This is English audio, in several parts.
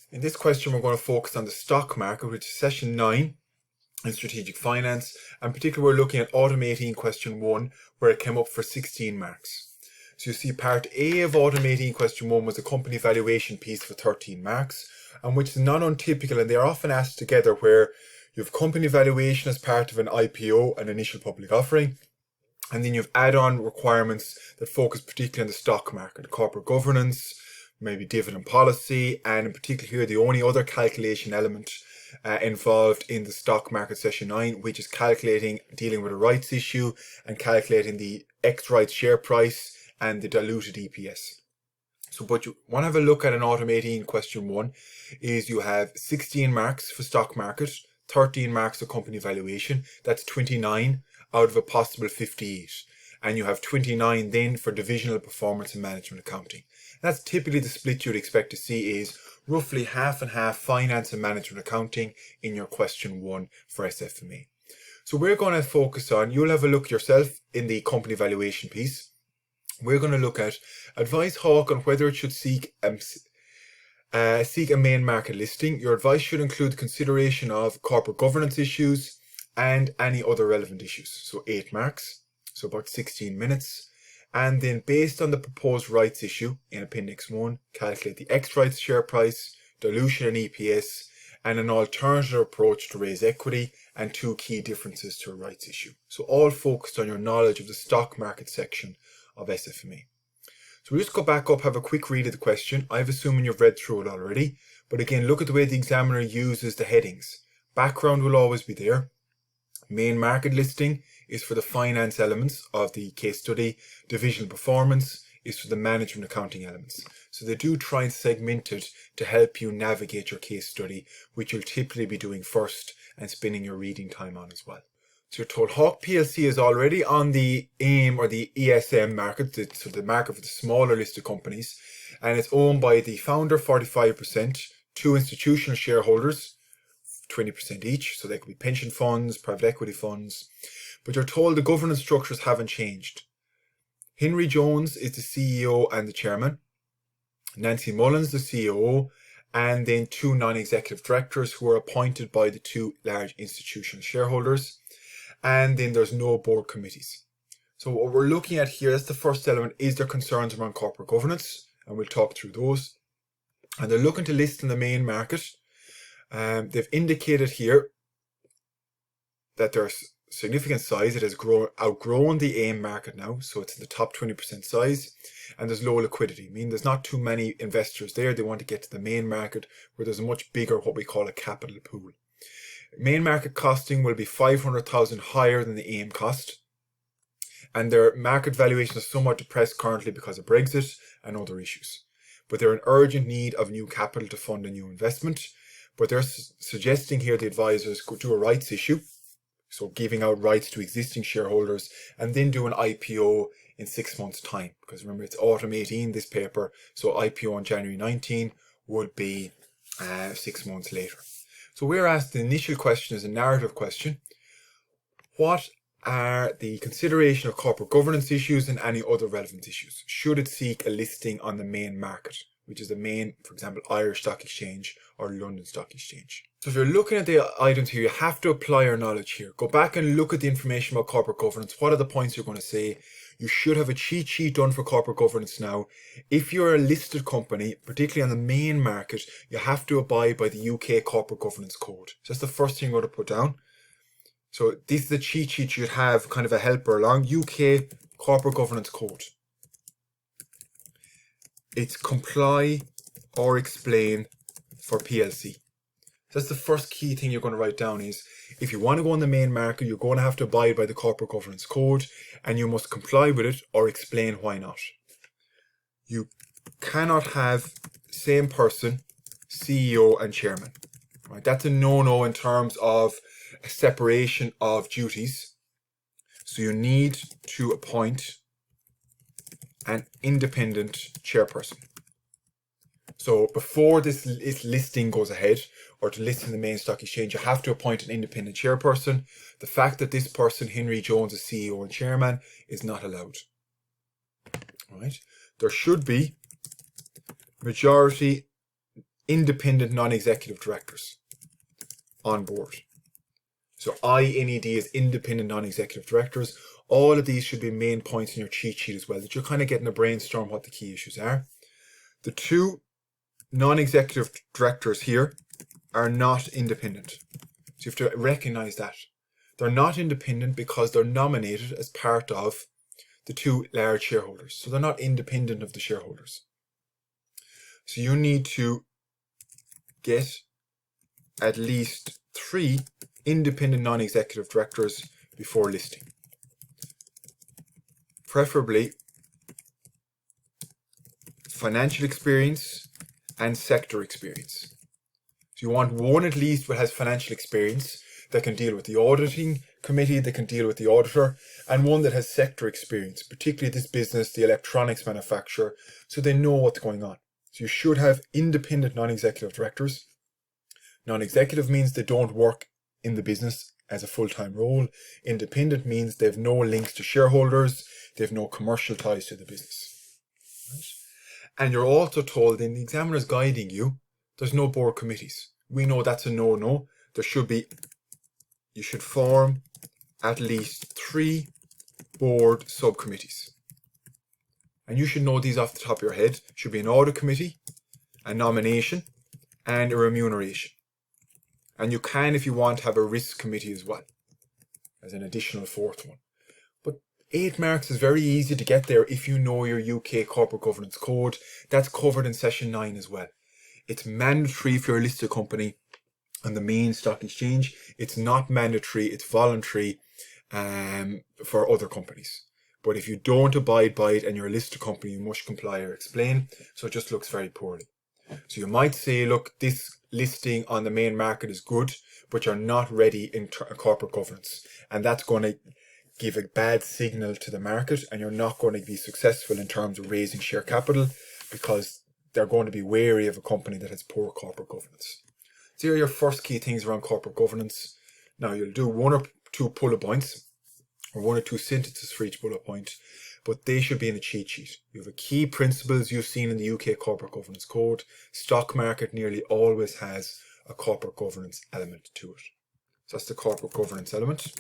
In this question, we're going to focus on the stock market, which is session 9 in strategic finance. And particularly, we're looking at Autumn 18 question 1, where it came up for 16 marks. So you see part A of Autumn 18 question 1 was a company valuation piece for 13 marks, and which is not untypical, and they are often asked together where you have company valuation as part of an IPO, an initial public offering, and then you have add-on requirements that focus particularly on the stock market, corporate governance, maybe dividend policy, and in particular here the only other calculation element involved in the stock market session 9, which is dealing with a rights issue and calculating the ex-rights share price and the diluted EPS. So what you want to have a look at in Autumn 18 question 1 is you have 16 marks for stock market, 13 marks for company valuation. That's 29 out of a possible 58. And you have 29 then for divisional performance and management accounting. That's typically the split you'd expect to see is roughly half and half finance and management accounting in your question 1 for SFMA. So we're going to focus on, you'll have a look yourself in the company valuation piece. We're going to look at advise Hawk on whether it should seek a main market listing. Your advice should include consideration of corporate governance issues and any other relevant issues. So 8 marks, so about 16 minutes. And then based on the proposed rights issue in Appendix 1, calculate the ex-rights share price, dilution and EPS, and an alternative approach to raise equity, and 2 key differences to a rights issue. So all focused on your knowledge of the stock market section of SFMA. So we'll just go back up, have a quick read of the question. I'm assuming you've read through it already, but again, look at the way the examiner uses the headings. Background will always be there. Main market listing is for the finance elements of the case study. Divisional performance is for the management accounting elements. So they do try and segment it to help you navigate your case study, which you'll typically be doing first and spending your reading time on as well. So you're told Hawk PLC is already on the AIM or the ESM market, so the market for the smaller listed companies, and it's owned by the founder 45%, 2 institutional shareholders, 20% each, so they could be pension funds, private equity funds. But you're told the governance structures haven't changed. Henry Jones is the CEO and the chairman, Nancy Mullins the COO, and then 2 non-executive directors who are appointed by the 2 large institutional shareholders. And then there's no board committees. So what we're looking at here, that's the first element, is there concerns around corporate governance, and we'll talk through those. And they're looking to list in the main market. They've indicated here that there's significant size. It has outgrown the AIM market now, so it's in the top 20% size, and there's low liquidity. I mean, there's not too many investors there. They want to get to the main market where there's a much bigger, what we call a capital pool. Main market costing will be 500,000 higher than the AIM cost, and their market valuation is somewhat depressed currently because of Brexit and other issues. But they're in urgent need of new capital to fund a new investment. But they're suggesting here the advisors could do a rights issue, so giving out rights to existing shareholders, and then do an IPO in 6 months' time. Because remember, it's Autumn 18, this paper, so IPO on January 19 would be 6 months later. So we're asked, the initial question is a narrative question. What are the consideration of corporate governance issues and any other relevant issues? Should it seek a listing on the main market, which is the main, for example, Irish Stock Exchange or London Stock Exchange? So if you're looking at the items here, you have to apply your knowledge here. Go back and look at the information about corporate governance. What are the points you're going to say? You should have a cheat sheet done for corporate governance now. If you're a listed company, particularly on the main market, you have to abide by the UK Corporate Governance Code. So that's the first thing you're going to put down. So this is the cheat sheet you'd have, kind of a helper along. UK Corporate Governance Code. It's comply or explain for PLC. So that's the first key thing you're going to write down is, if you want to go on the main market, you're going to have to abide by the Corporate Governance Code, and you must comply with it or explain why not. You cannot have same person, CEO and chairman. Right? That's a no-no in terms of a separation of duties. So you need to appoint an independent chairperson. So before this listing goes ahead, or to list in the main stock exchange, you have to appoint an independent chairperson. The fact that this person, Henry Jones, is CEO and chairman, is not allowed. Right? There should be majority independent non-executive directors on board. So INED is independent non-executive directors. All of these should be main points in your cheat sheet as well, that you're kind of getting a brainstorm what the key issues are. The two non-executive directors here are not independent. So you have to recognize that. They're not independent because they're nominated as part of the two large shareholders. So they're not independent of the shareholders. So you need to get at least 3 independent non-executive directors before listing. Preferably financial experience and sector experience. So you want one at least that has financial experience, that can deal with the auditing committee, that can deal with the auditor, and one that has sector experience, particularly this business, the electronics manufacturer, so they know what's going on. So you should have independent non-executive directors. Non-executive means they don't work in the business as a full-time role. Independent means they have no links to shareholders, they have no commercial ties to the business. Right? And you're also told in the examiner's guiding you, there's no board committees. We know that's a no-no. There should be, you should form at least 3 board subcommittees. And you should know these off the top of your head. Should be an audit committee, a nomination, and a remuneration. And you can, if you want, have a risk committee as well, as an additional 4th one. But 8 marks is very easy to get there if you know your UK Corporate Governance Code. That's covered in session 9 as well. It's mandatory if you're a listed company on the main stock exchange. It's not mandatory, it's voluntary for other companies. But if you don't abide by it and you're a listed company, you must comply or explain. So it just looks very poorly. So you might say, look, this listing on the main market is good, but you're not ready in corporate governance. And that's going to give a bad signal to the market, and you're not going to be successful in terms of raising share capital, because they're going to be wary of a company that has poor corporate governance. So here are your first key things around corporate governance. Now you'll do 1 or 2 bullet points, or 1 or 2 sentences for each bullet point, but they should be in a cheat sheet. You have a key principles you've seen in the UK Corporate Governance Code. Stock market nearly always has a corporate governance element to it. So that's the corporate governance element.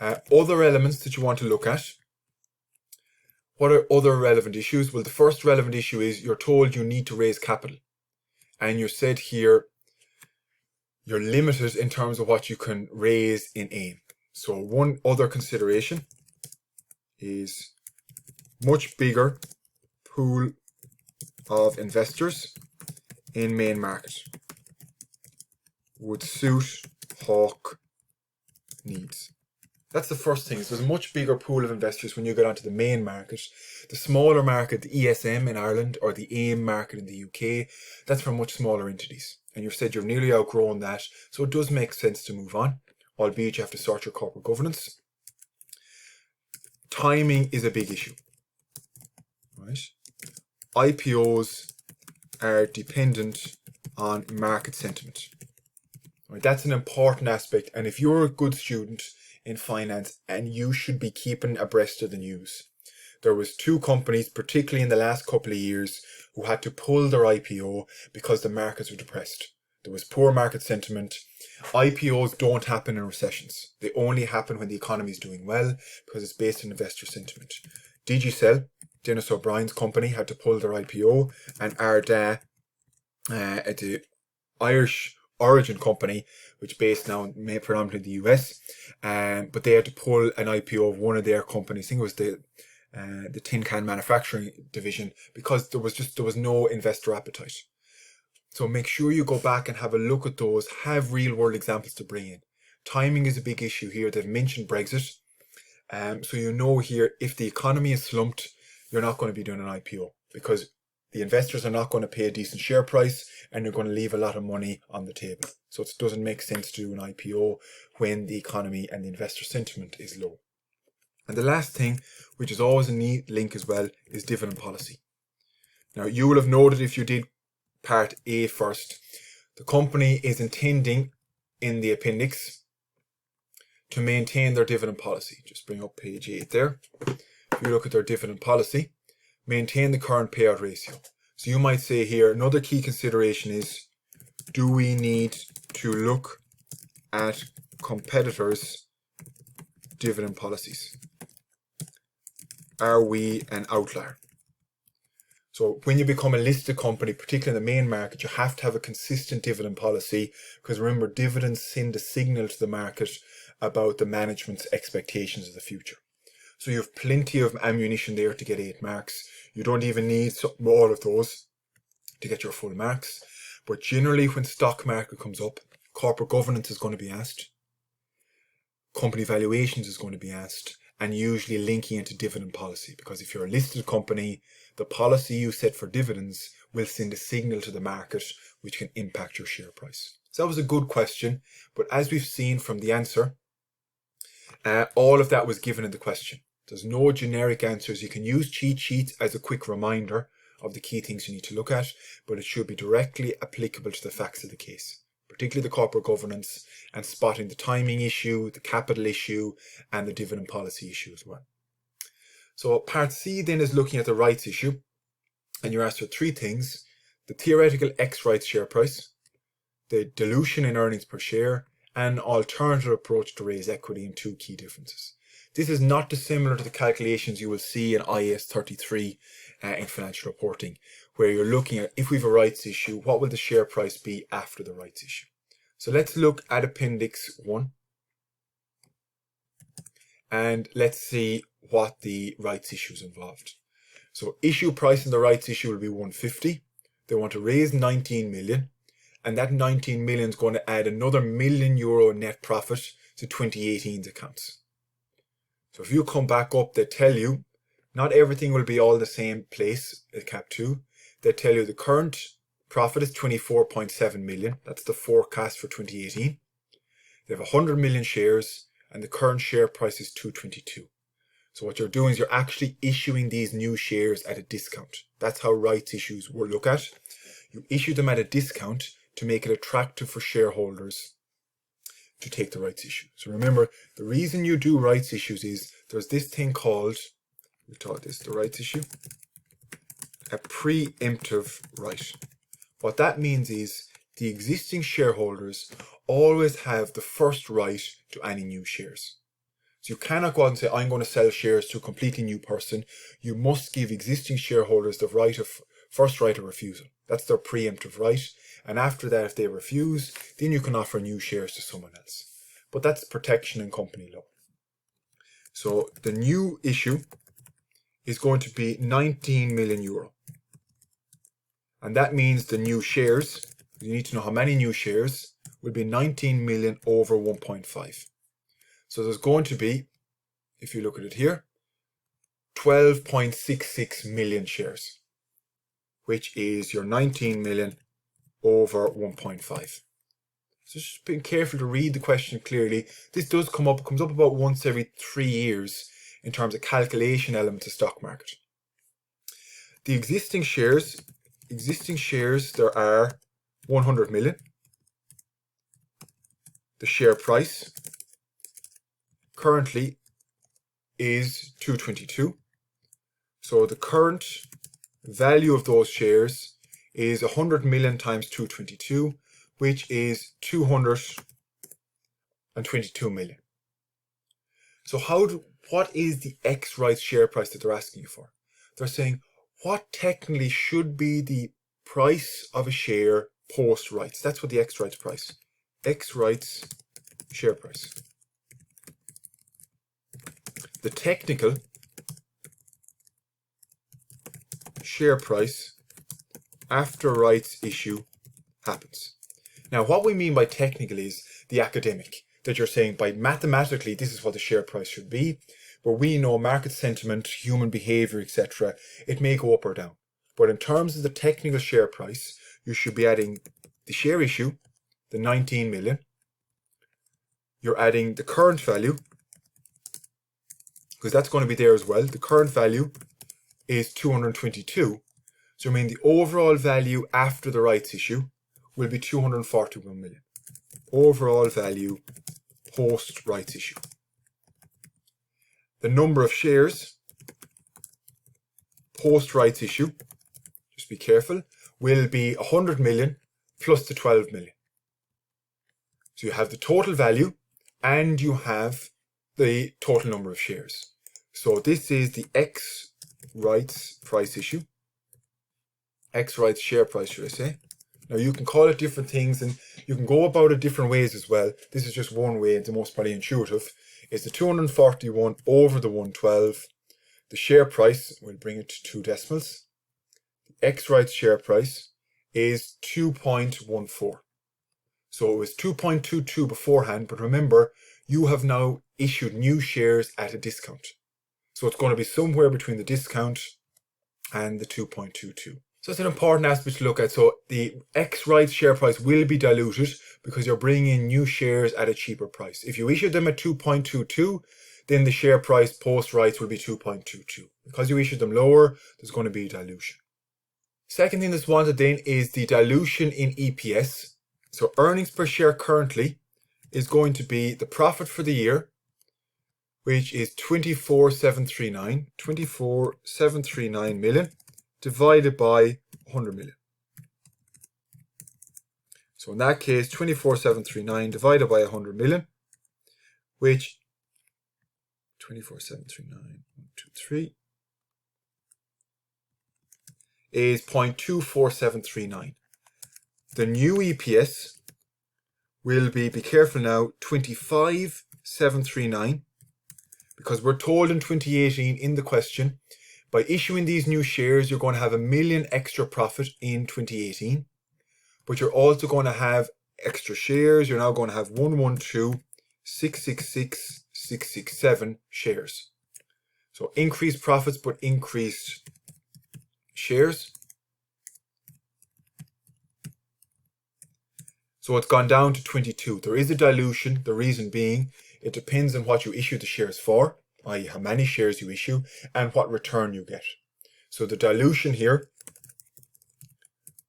Other elements that you want to look at. What are other relevant issues? Well, the first relevant issue is you're told you need to raise capital. And you're said here, you're limited in terms of what you can raise in AIM. So one other consideration is much bigger pool of investors in main market would suit Hawk needs. That's the first thing. So there's a much bigger pool of investors when you get onto the main market. The smaller market, the ESM in Ireland, or the AIM market in the UK, that's for much smaller entities. And you've said you've nearly outgrown that, so it does make sense to move on, albeit you have to sort your corporate governance. Timing is a big issue, right? IPOs are dependent on market sentiment. Right? That's an important aspect, and if you're a good student in finance, and you should be keeping abreast of the news. There was 2 companies, particularly in the last couple of years, who had to pull their IPO because the markets were depressed. There was poor market sentiment. IPOs don't happen in recessions. They only happen when the economy is doing well, because it's based on investor sentiment. Digicel, Dennis O'Brien's company, had to pull their IPO, and Arda, the Irish origin company, which based now predominantly in the US, but they had to pull an IPO of one of their companies. I think it was the tin can manufacturing division, because there was no investor appetite. So make sure you go back and have a look at those, have real world examples to bring in. Timing is a big issue here. They've mentioned Brexit. So you know here, if the economy is slumped, you're not going to be doing an IPO, because the investors are not going to pay a decent share price, and you're going to leave a lot of money on the table. So it doesn't make sense to do an IPO when the economy and the investor sentiment is low. And the last thing, which is always a neat link as well, is dividend policy. Now, you will have noted, if you did part A first, the company is intending in the appendix to maintain their dividend policy. Just bring up page 8 there. If you look at their dividend policy, maintain the current payout ratio. So you might say here, another key consideration is, do we need to look at competitors' dividend policies? Are we an outlier? So when you become a listed company, particularly in the main market, you have to have a consistent dividend policy, because remember, dividends send a signal to the market about the management's expectations of the future. So you have plenty of ammunition there to get 8 marks. You don't even need all of those to get your full marks. But generally when stock market comes up, corporate governance is going to be asked, company valuations is going to be asked, and usually linking into dividend policy, because if you're a listed company, the policy you set for dividends will send a signal to the market which can impact your share price. So that was a good question, but as we've seen from the answer, all of that was given in the question. There's no generic answers. You can use cheat sheets as a quick reminder of the key things you need to look at, but it should be directly applicable to the facts of the case, particularly the corporate governance and spotting the timing issue, the capital issue, and the dividend policy issue as well. So part C then is looking at the rights issue, and you're asked for 3 things: the theoretical X rights share price, the dilution in earnings per share, and alternative approach to raise equity, in 2 key differences. This is not dissimilar to the calculations you will see in IAS 33 in financial reporting, where you're looking at, if we have a rights issue, what will the share price be after the rights issue? So let's look at Appendix 1 and let's see what the rights issue is involved. So issue price in the rights issue will be 150. They want to raise 19 million, and that 19 million is going to add another €1 million net profit to 2018's accounts. So if you come back up, they tell you not everything will be all the same place at CAP2. They tell you the current profit is 24.7 million. That's the forecast for 2018. They have 100 million shares and the current share price is 222. So what you're doing is you're actually issuing these new shares at a discount. That's how rights issues were looked at. You issue them at a discount to make it attractive for shareholders to take the rights issue. So remember, the reason you do rights issues is there's this thing called, we taught this, the rights issue, a preemptive right. What that means is the existing shareholders always have the first right to any new shares. So you cannot go out and say, I'm going to sell shares to a completely new person. You must give existing shareholders the right of first right of refusal. That's their preemptive right. And after that, if they refuse, then you can offer new shares to someone else. But that's protection in company law. So the new issue is going to be 19 million euro. And that means the new shares, you need to know how many new shares, will be 19 million over 1.5. So there's going to be, if you look at it here, 12.66 million shares, which is your 19 million over 1.5. So just being careful to read the question clearly. This does come up, it comes up about once every 3 years in terms of calculation elements of stock market. The existing shares, there are 100 million. The share price currently is 222. So the current value of those shares is 100 million times 222, which is 222 million. So what is the X rights share price that they're asking you for? They're saying, what technically should be the price of a share post rights? That's what the X rights price. X rights share price. The technical share price after rights issue happens. Now, what we mean by technical is the academic, that you're saying by mathematically, this is what the share price should be, where we know market sentiment, human behavior, etc., it may go up or down. But in terms of the technical share price, you should be adding the share issue, the 19 million. You're adding the current value, because that's going to be there as well. The current value is 222. So I mean the overall value after the rights issue will be 241 million. Overall value post rights issue. The number of shares post rights issue, just be careful, will be 100 million plus the 12 million. So you have the total value and you have the total number of shares. So this is the X rights price issue. X rights share price, should I say. Now you can call it different things and you can go about it different ways as well. This is just one way, the most probably intuitive. It's the 241 over the 112. The share price, we'll bring it to 2 decimals. The X rights share price is 2.14. So it was 2.22 beforehand, but remember, you have now issued new shares at a discount. So it's going to be somewhere between the discount and the 2.22. So that's an important aspect to look at. So the X rights share price will be diluted because you're bringing in new shares at a cheaper price. If you issued them at 2.22, then the share price post rights will be 2.22. Because you issued them lower, there's going to be dilution. Second thing that's wanted then is the dilution in EPS. So earnings per share currently is going to be the profit for the year, which is 24,739 million divided by 100 million. So in that case, 24,739 divided by 100 million, which 24,739, 1, 2, 3, is 0.24739. The new EPS will be careful now, 25,739, because we're told in 2018 in the question, by issuing these new shares, you're going to have $1 million extra profit in 2018, but you're also going to have extra shares. You're now going to have 112,666,667 shares. So increased profits, but increased shares. So it's gone down to 22. There is a dilution. The reason being, it depends on what you issue the shares for, i.e. how many shares you issue, and what return you get. So the dilution here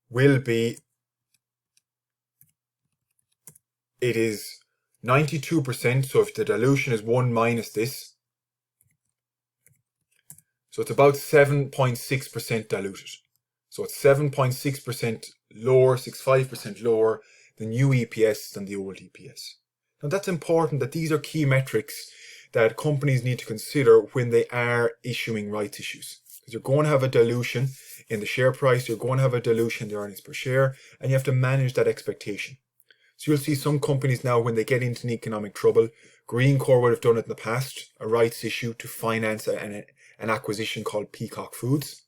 will be, it is 92%, so if the dilution is 1 minus this, so it's about 7.6% diluted. So it's 7.6% lower, 65% lower, the new EPS than the old EPS. Now that's important, that these are key metrics that companies need to consider when they are issuing rights issues. Because you're going to have a dilution in the share price, you're going to have a dilution in the earnings per share, and you have to manage that expectation. So you'll see some companies now, when they get into an economic trouble, Greencore would have done it in the past, a rights issue to finance an acquisition called Peacock Foods.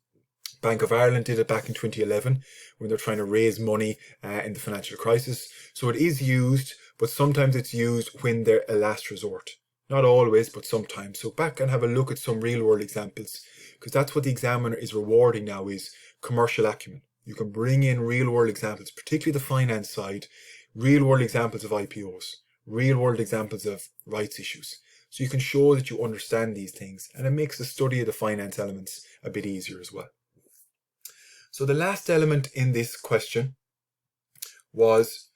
Bank of Ireland did it back in 2011 when they're trying to raise money in the financial crisis. So it is used, but sometimes it's used when they're a last resort. Not always, but sometimes. So back and have a look at some real world examples, because that's what the examiner is rewarding now, is commercial acumen. You can bring in real world examples, particularly the finance side, real world examples of IPOs, real world examples of rights issues. So you can show that you understand these things, and it makes the study of the finance elements a bit easier as well. So the last element in this question was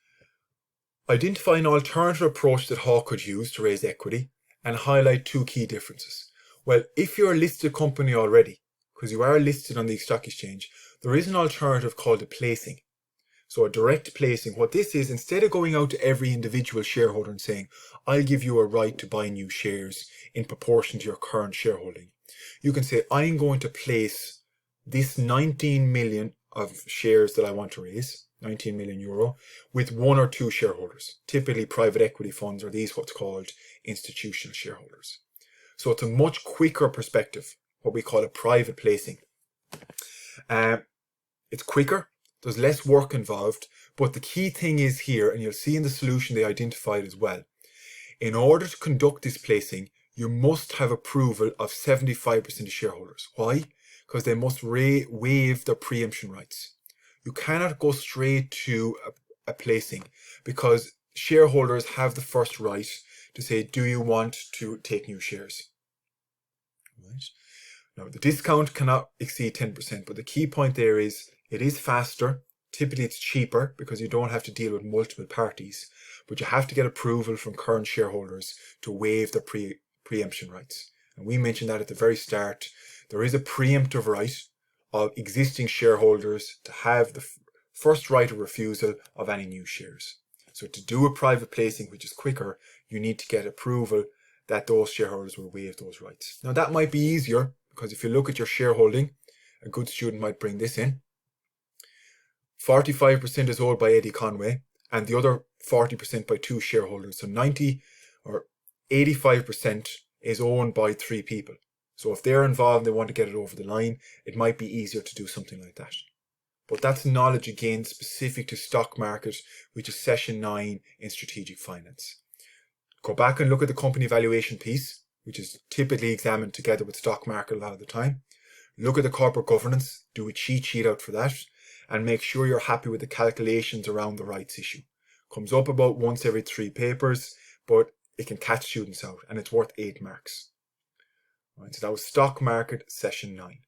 identify an alternative approach that Hawke could use to raise equity and highlight 2 key differences. Well, if you're a listed company already, because you are listed on the stock exchange, there is an alternative called a placing. So a direct placing, what this is, instead of going out to every individual shareholder and saying, I'll give you a right to buy new shares in proportion to your current shareholding, you can say, I'm going to place this 19 million of shares that I want to raise, 19 million euro, with 1 or 2 shareholders, typically private equity funds, or these what's called institutional shareholders. So it's a much quicker perspective, what we call a private placing. It's quicker, there's less work involved, but the key thing is here, and you'll see in the solution they identified as well, in order to conduct this placing, you must have approval of 75% of shareholders. Why? Because they must waive their preemption rights. You cannot go straight to a placing, because shareholders have the first right to say, do you want to take new shares? Right. Now, the discount cannot exceed 10%, but the key point there is it is faster. Typically, it's cheaper because you don't have to deal with multiple parties, but you have to get approval from current shareholders to waive their preemption rights. And we mentioned that at the very start. There is a preemptive right of existing shareholders to have the first right of refusal of any new shares. So to do a private placing, which is quicker, you need to get approval that those shareholders will waive those rights. Now that might be easier because if you look at your shareholding, a good student might bring this in. 45% is owned by Eddie Conway and the other 40% by two shareholders. So 90 or 85% is owned by three people. So if they're involved and they want to get it over the line, it might be easier to do something like that. But that's knowledge again specific to stock market, which is session 9 in strategic finance. Go back and look at the company valuation piece, which is typically examined together with stock market a lot of the time. Look at the corporate governance, do a cheat sheet out for that, and make sure you're happy with the calculations around the rights issue. Comes up about once every 3 papers, but it can catch students out and it's worth 8 marks. Right, so that was stock market session 9.